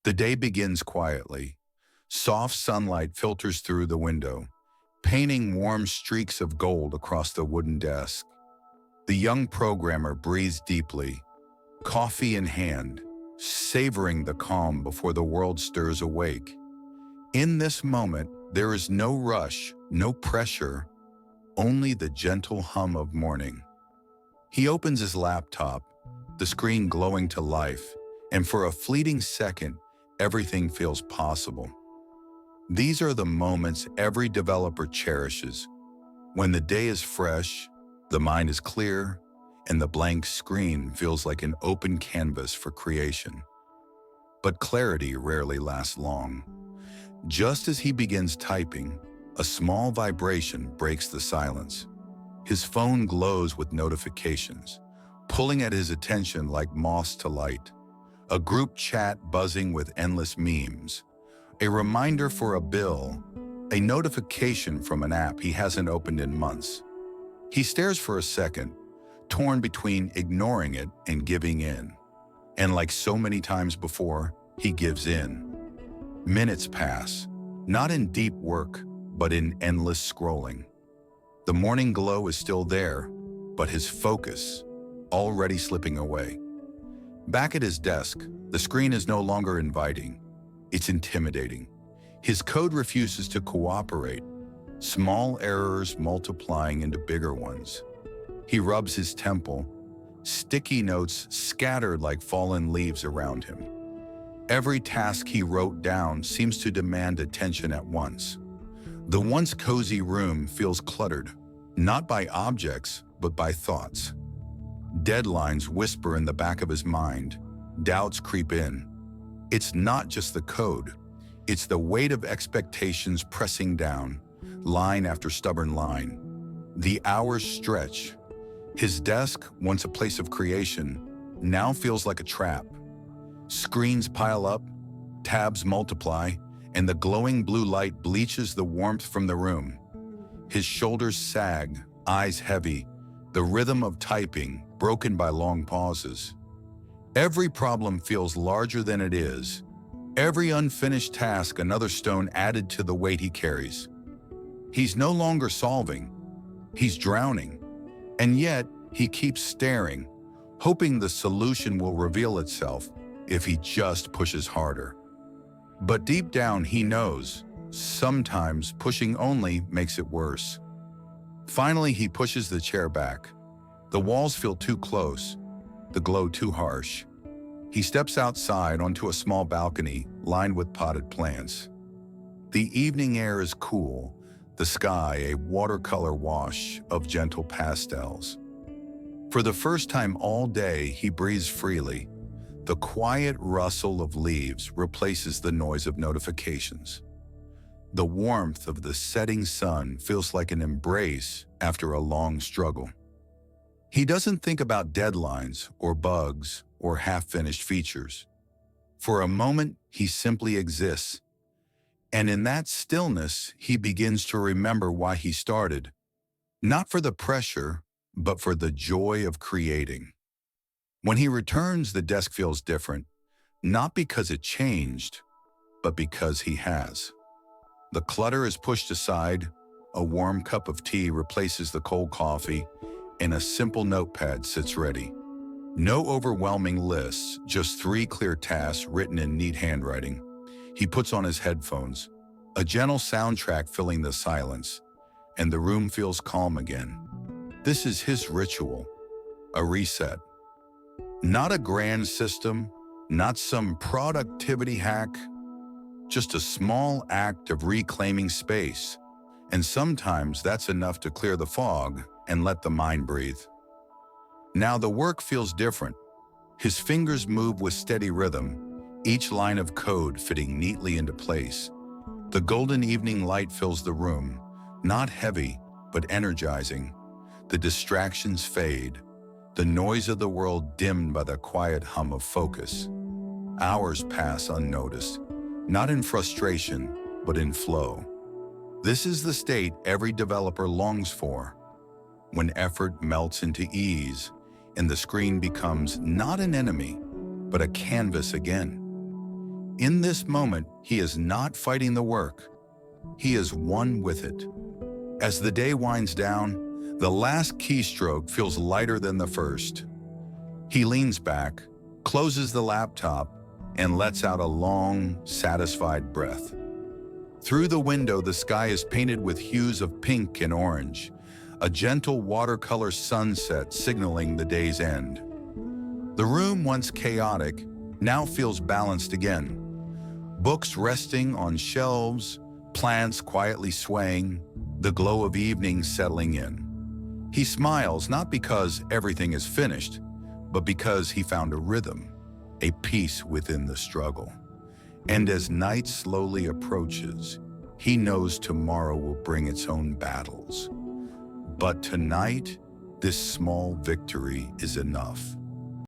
The day begins quietly. Soft sunlight filters through the window, painting warm streaks of gold across the wooden desk. The young programmer breathes deeply, coffee in hand, savoring the calm before the world stirs awake. In this moment, there is no rush, no pressure, only the gentle hum of morning. He opens his laptop, the screen glowing to life, and for a fleeting second, everything feels possible. These are the moments every developer cherishes, when the day is fresh, the mind is clear, and the blank screen feels like an open canvas for creation. But clarity rarely lasts long. Just as he begins typing, a small vibration breaks the silence. His phone glows with notifications, pulling at his attention like moths to light. A group chat buzzing with endless memes, a reminder for a bill, a notification from an app he hasn't opened in months. He stares for a second, torn between ignoring it and giving in. And like so many times before, he gives in. Minutes pass, not in deep work, but in endless scrolling. The morning glow is still there, but his focus already slipping away. Back at his desk, the screen is no longer inviting. It's intimidating. His code refuses to cooperate, small errors multiplying into bigger ones. He rubs his temple, sticky notes scattered like fallen leaves around him. Every task he wrote down seems to demand attention at once. The once cozy room feels cluttered, not by objects, but by thoughts. Deadlines whisper in the back of his mind. Doubts creep in. It's not just the code. It's the weight of expectations pressing down, line after stubborn line. The hours stretch. His desk, once a place of creation, now feels like a trap. Screens pile up, tabs multiply, and the glowing blue light bleaches the warmth from the room. His shoulders sag, eyes heavy, the rhythm of typing broken by long pauses. Every problem feels larger than it is. Every unfinished task another stone added to the weight he carries. He's no longer solving, he's drowning. And yet, he keeps staring, hoping the solution will reveal itself if he just pushes harder. But deep down, he knows, sometimes pushing only makes it worse. Finally, he pushes the chair back. The walls feel too close, the glow too harsh. He steps outside onto a small balcony lined with potted plants. The evening air is cool, the sky a watercolor wash of gentle pastels. For the first time all day, he breathes freely. The quiet rustle of leaves replaces the noise of notifications. The warmth of the setting sun feels like an embrace after a long struggle. He doesn't think about deadlines or bugs or half-finished features. For a moment, he simply exists. And in that stillness, he begins to remember why he started. Not for the pressure, but for the joy of creating. When he returns, the desk feels different, not because it changed, but because he has. The clutter is pushed aside, a warm cup of tea replaces the cold coffee, and a simple notepad sits ready. No overwhelming lists, just 3 clear tasks written in neat handwriting. He puts on his headphones, a gentle soundtrack filling the silence, and the room feels calm again. This is his ritual, a reset. Not a grand system, not some productivity hack, just a small act of reclaiming space. And sometimes that's enough to clear the fog and let the mind breathe. Now the work feels different. His fingers move with steady rhythm, each line of code fitting neatly into place. The golden evening light fills the room, not heavy, but energizing. The distractions fade, the noise of the world dimmed by the quiet hum of focus. Hours pass unnoticed, not in frustration, but in flow. This is the state every developer longs for, when effort melts into ease and the screen becomes not an enemy, but a canvas again. In this moment, he is not fighting the work. He is one with it. As the day winds down, the last keystroke feels lighter than the first. He leans back, closes the laptop, and lets out a long, satisfied breath. Through the window, the sky is painted with hues of pink and orange, a gentle watercolor sunset signaling the day's end. The room, once chaotic, now feels balanced again. Books resting on shelves, plants quietly swaying, the glow of evening settling in. He smiles not because everything is finished, but because he found a rhythm, a peace within the struggle. And as night slowly approaches, he knows tomorrow will bring its own battles. But tonight, this small victory is enough.